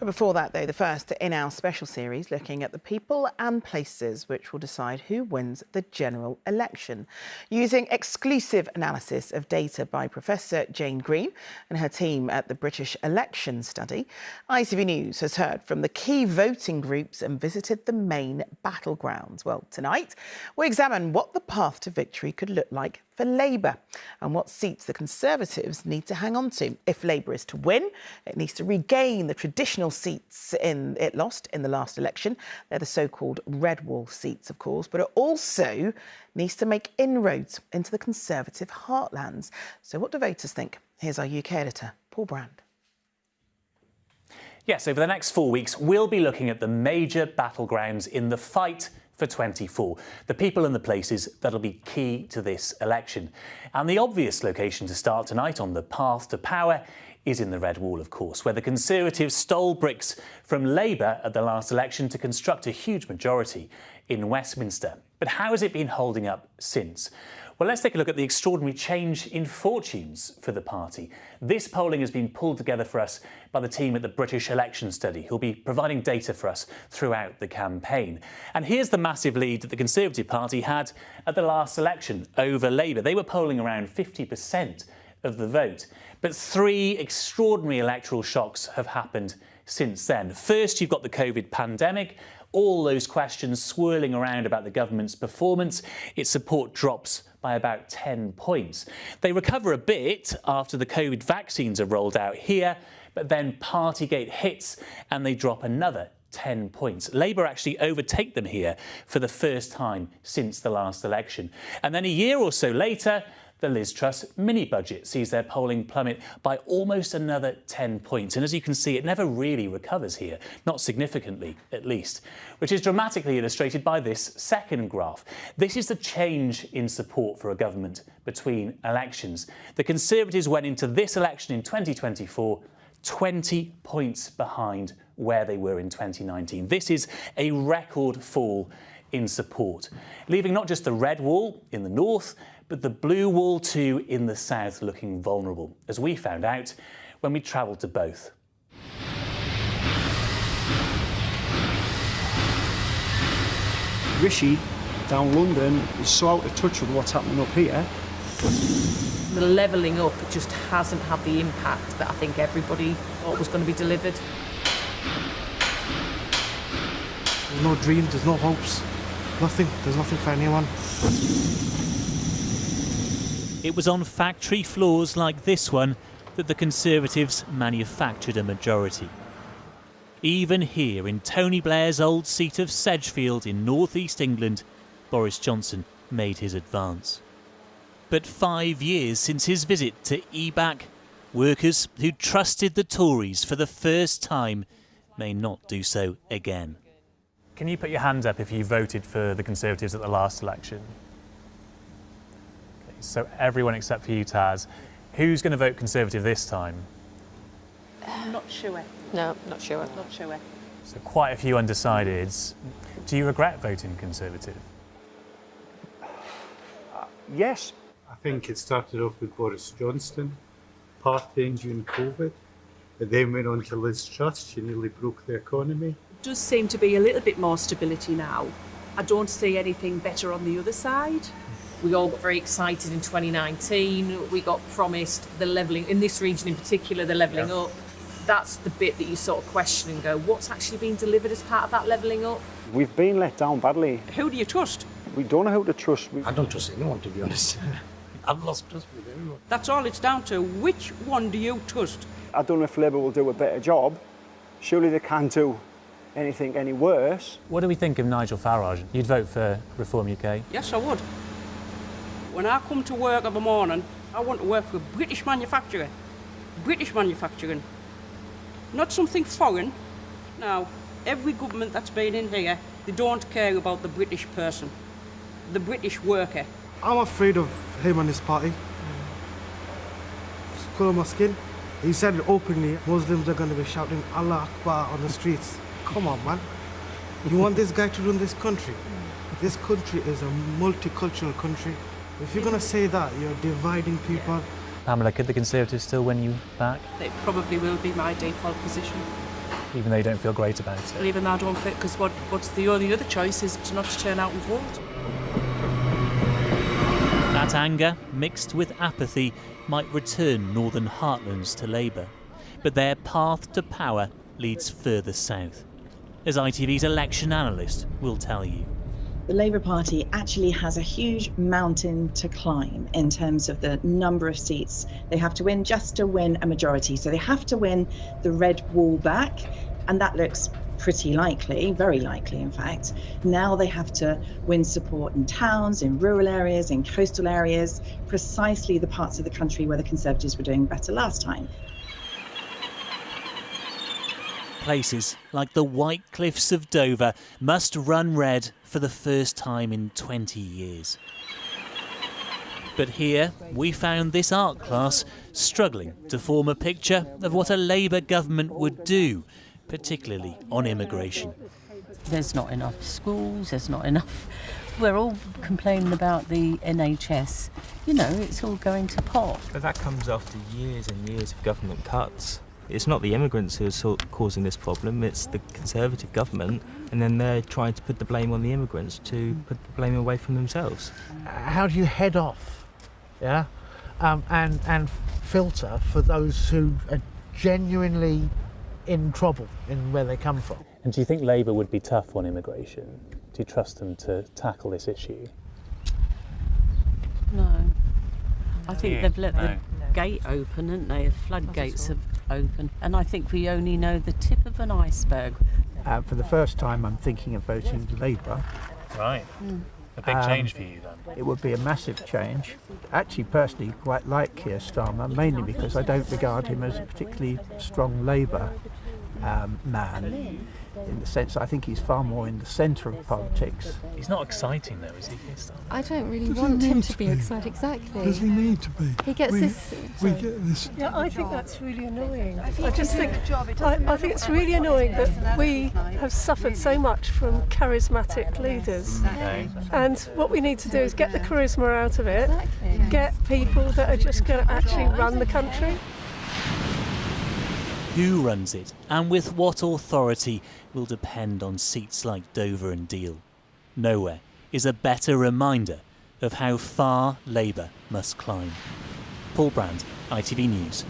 But before that, though, the first in our special series looking at the people and places which will decide who wins the general election. Using exclusive analysis of data by Professor Jane Green and her team at the British Election Study, ITV News has heard from the key voting groups and visited the main battlegrounds. Well, tonight we examine what the path to victory could look like for Labour and what seats the Conservatives need to hang on to. If Labour is to win, it needs to regain the traditional seats it lost in the last election. They're the so-called red wall seats, of course, but it also needs to make inroads into the Conservative heartlands. So what do voters think? Here's our UK editor, Paul Brand. Yes, over the next 4 weeks, we'll be looking at the major battlegrounds in the fight for 24, the people and the places that'll be key to this election. And the obvious location to start tonight on the path to power is in the Red Wall, of course, where the Conservatives stole bricks from Labour at the last election to construct a huge majority in Westminster. But how has it been holding up since? Well, let's take a look at the extraordinary change in fortunes for the party. This polling has been pulled together for us by the team at the British Election Study, who'll be providing data for us throughout the campaign. And here's the massive lead that the Conservative Party had at the last election over Labour. They were polling around 50% of the vote. But three extraordinary electoral shocks have happened since then. First, you've got the COVID pandemic. All those questions swirling around about the government's performance. Its support drops by about 10 points. They recover a bit after the COVID vaccines are rolled out here, but then Partygate hits and they drop another 10 points. Labour actually overtake them here for the first time since the last election. And then a year or so later, the Liz Truss mini-budget sees their polling plummet by almost another 10 points. And as you can see, it never really recovers here, not significantly at least, which is dramatically illustrated by this second graph. This is the change in support for a government between elections. The Conservatives went into this election in 2024 20 points behind where they were in 2019. This is a record fall in support, leaving not just the red wall in the north, but the blue wall too in the south looking vulnerable, as we found out when we travelled to both. Rishi down London is so out of touch with what's happening up here. The levelling up just hasn't had the impact that I think everybody thought was going to be delivered. There's no dreams, there's no hopes, nothing. There's nothing for anyone. It was on factory floors like this one that the Conservatives manufactured a majority. Even here in Tony Blair's old seat of Sedgefield in North East England, Boris Johnson made his advance. But 5 years since his visit to EBAC, workers who trusted the Tories for the first time may not do so again. Can you put your hand up if you voted for the Conservatives at the last election? Okay, so everyone except for you, Taz. Who's going to vote Conservative this time? Not sure. No, not sure. Not sure. So quite a few undecideds. Do you regret voting Conservative? Yes. I think it started off with Boris Johnson, partying during COVID. It then went on to Liz Truss. She nearly broke the economy. It does seem to be a little bit more stability now. I don't see anything better on the other side. We all got very excited in 2019. We got promised the levelling, in this region in particular, the levelling up. That's the bit that you sort of question and go, what's actually been delivered as part of that levelling up? We've been let down badly. Who do you trust? We don't know who to trust. I don't trust anyone, to be honest. I've lost trust with everyone. That's all it's down to. Which one do you trust? I don't know if Labour will do a better job. Surely they can't do anything any worse. What do we think of Nigel Farage? You'd vote for Reform UK? Yes, I would. When I come to work in the morning, I want to work for a British manufacturer. British manufacturing. Not something foreign. Now, every government that's been in here, they don't care about the British person, the British worker. I'm afraid of him and his party. It's colour my skin. He said it openly, Muslims are going to be shouting Allah Akbar on the streets. Come on, man. You want this guy to run this country? This country is a multicultural country. If you're going to say that, you're dividing people. Pamela, could the Conservatives still win you back? It probably will be my default position. even though you don't feel great about it. Even though I don't fit, because what's the only other choice is to not to turn out and vote. That anger, mixed with apathy, might return Northern Heartlands to Labour. But their path to power leads further south, as ITV's election analyst will tell you. The Labour Party actually has a huge mountain to climb in terms of the number of seats they have to win just to win a majority. So they have to win the red wall back, and that looks pretty likely, very likely in fact. Now they have to win support in towns, in rural areas, in coastal areas, precisely the parts of the country where the Conservatives were doing better last time. Places like the White Cliffs of Dover must run red for the first time in 20 years. But here we found this art class struggling to form a picture of what a Labour government would do, particularly on immigration. There's not enough schools, there's not enough. We're all complaining about the NHS. You know, it's all going to pot. But that comes after years and years of government cuts. It's not the immigrants who are causing this problem, it's the Conservative government, and then they're trying to put the blame on the immigrants to put the blame away from themselves. How do you head off, and filter for those who are genuinely in trouble in where they come from? And do you think Labour would be tough on immigration? Do you trust them to tackle this issue? No. I think they've let the gate open, haven't they? The floodgates have opened. And I think we only know the tip of an iceberg. For the first time, I'm thinking of voting Labour. Right. A big change for you then? It would be a massive change. Actually, personally, quite like Keir Starmer, mainly because I don't regard him as a particularly strong Labour man, in the sense I think he's far more in the centre of politics. He's not exciting though, is he? I don't really want him to be excited. Exactly. Does he need to be? He gets this. We get this. Yeah, I think that's really annoying. I think it's really annoying that we have suffered so much from charismatic leaders. Okay. And what we need to do is get the charisma out of it, get people that are just going to actually run the country. Who runs it and with what authority will depend on seats like Dover and Deal. Nowhere is a better reminder of how far Labour must climb. Paul Brand, ITV News.